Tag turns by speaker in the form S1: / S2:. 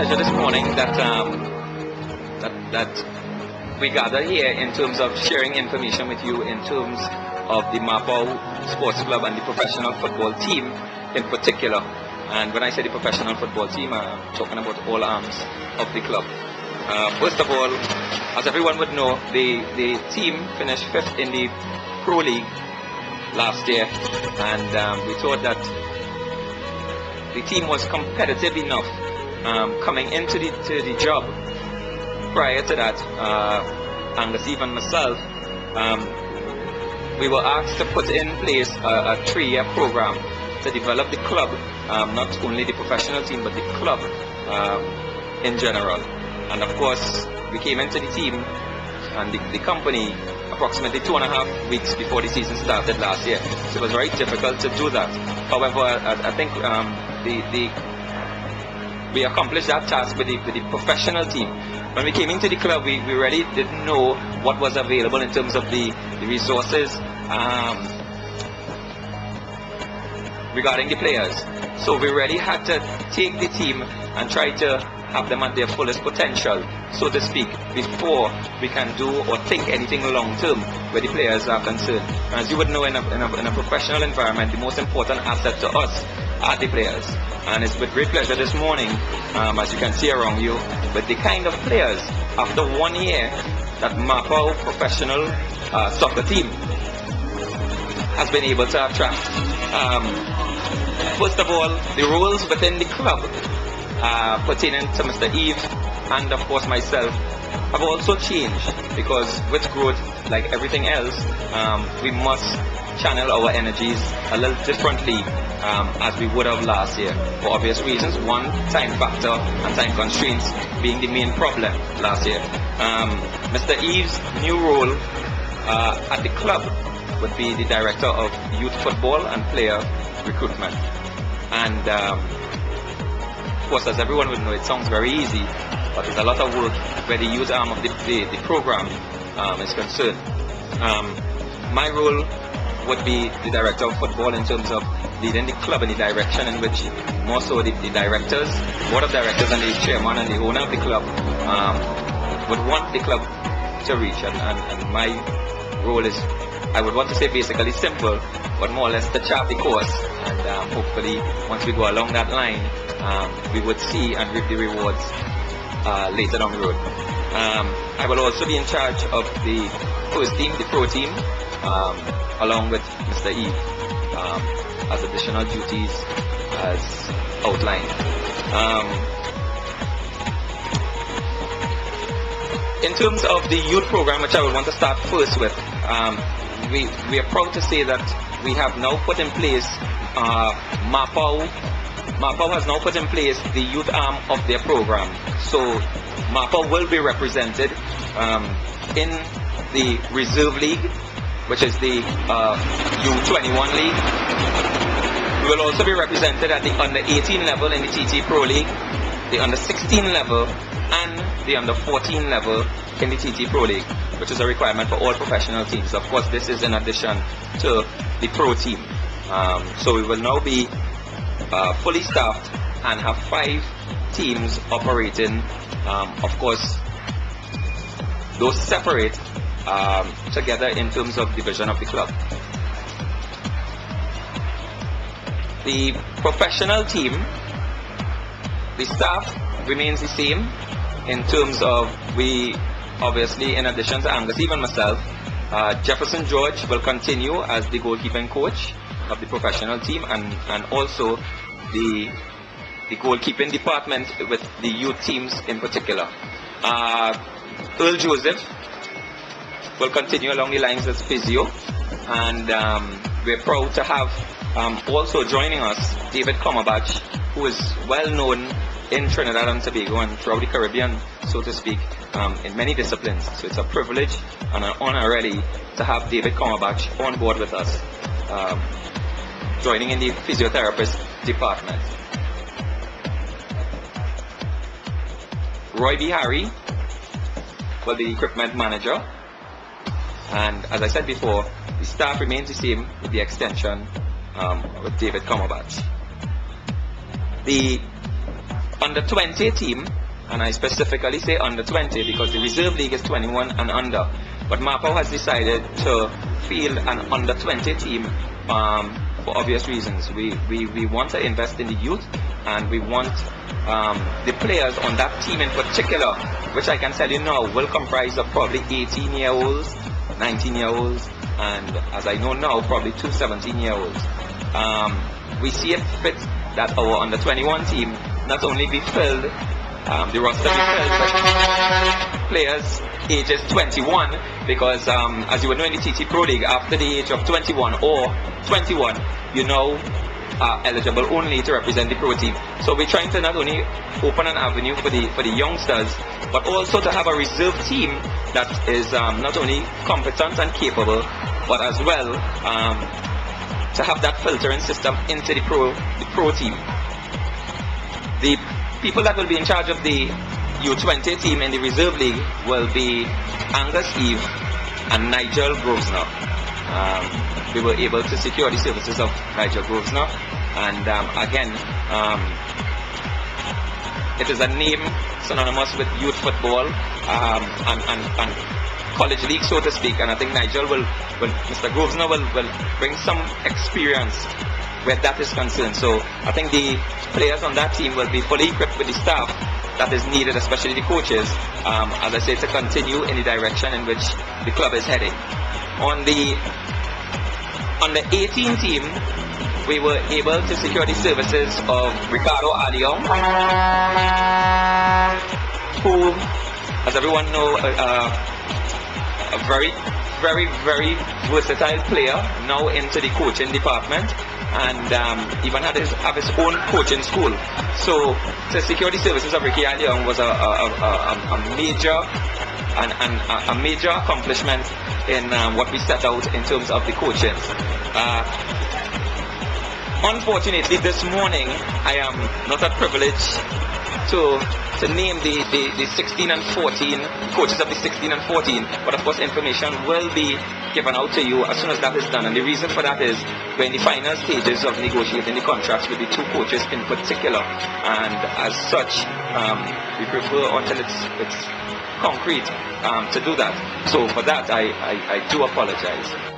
S1: pleasure this morning that we gather here in terms of sharing information with you in terms of the Mapao Sports Club and the professional football team in particular. And when I say the professional football team, I'm talking about all arms of the club. First of all, as everyone would know, the team finished 5th in the Pro League last year, and we thought that the team was competitive enough coming into the job. Prior to that, Angus, even myself, we were asked to put in place a 3-year program to develop the club, not only the professional team but the club in general. And of course, we came into the team and the company approximately 2.5 weeks before the season started last year. So it was very difficult to do that. However, I think we accomplished that task with the professional team. When we came into the club, we really didn't know what was available in terms of the resources regarding the players. So we really had to take the team and try to have them at their fullest potential, so to speak, before we can do or think anything long term where the players are concerned. And as you would know, in a professional environment, the most important asset to us are the players. And it's with great pleasure this morning, as you can see around you, with the kind of players after 1 year that Mapao professional soccer team has been able to attract. First of all, the roles within the club pertaining to Mr. Eve and of course myself have also changed, because with growth, like everything else, we must channel our energies a little differently as we would have last year, for obvious reasons. One, time factor and time constraints being the main problem last year. Mr. Eve's new role at the club would be the director of youth football and player recruitment. And of course, as everyone would know, it sounds very easy, but there's a lot of work where the youth arm of the program is concerned. My role would be the director of football in terms of leading the club in the direction in which more so the directors, board of directors and the chairman and the owner of the club would want the club to reach. And my role is, I would want to say basically simple, but more or less to chart the course. And hopefully, once we go along that line, we would see and reap the rewards later down the road. I will also be in charge of the first team, the pro team, along with Mr. Eve, as additional duties as outlined. In terms of the youth program, which I would want to start first with, we are proud to say that we have now put in place Mapao has now put in place the youth arm of their program. So Mapao will be represented in the Reserve League, which is the U21 League. We will also be represented at the under 18 level in the TT Pro League, the under 16 level, and the under 14 level in the TT Pro League, which is a requirement for all professional teams. Of course, this is in addition to the pro team. So we will now be fully staffed and have 5 teams operating. Of course, those separate together in terms of division of the club. The professional team, the staff remains the same in terms of, we obviously, in addition to Angus, even myself, Jefferson George will continue as the goalkeeping coach of the professional team, and also the goalkeeping department with the youth teams in particular. Earl Joseph will continue along the lines as physio, and we're proud to have also joining us David Comie, who is well known in Trinidad and Tobago and throughout the Caribbean, so to speak, in many disciplines. So it's a privilege and an honor really to have David Comie on board with us, joining in the physiotherapist department. Roy B. Harry will be the equipment manager, and as I said before, the staff remains the same with the extension with David Comie. The under 20 team, and I specifically say under 20 because the reserve league is 21 and under. But Mapao has decided to field an under 20 team for obvious reasons. We want to invest in the youth, and we want the players on that team in particular, which I can tell you now will comprise of probably 18-year-olds, 19-year-olds, and as I know now, probably 2 17-year-olds. We see it fit that our under 21 team not only be filled, the roster be filled with players ages 21, because as you would know in the TT Pro League, after the age of 21 or 21, you now are eligible only to represent the pro team. So we're trying to not only open an avenue for the youngsters, but also to have a reserve team that is not only competent and capable, but as well to have that filtering system into the pro team. The people that will be in charge of the U20 team in the reserve league will be Angus Eve and Nigel Grosvenor. We were able to secure the services of Nigel Grosvenor, and again, it is a name synonymous with youth football and college league, so to speak, and I think Nigel Mr. Grosvenor will bring some experience where that is concerned. So I think the players on that team will be fully equipped with the staff that is needed, especially the coaches, as I say, to continue in the direction in which the club is heading. On the 18 team, we were able to secure the services of Ricardo Alion, who, as everyone knows, a very versatile player, now into the coaching department, and even have his own coaching school. So to secure the services of Ricky Alion was a major accomplishment in what we set out in terms of the coaching. Unfortunately, this morning I am not at privilege to name the 16 and 14 coaches of the 16 and 14, but of course information will be given out to you as soon as that is done, and the reason for that is we're in the final stages of negotiating the contracts with the 2 coaches in particular, and as such we prefer until it's concrete to do that. So for that I do apologize.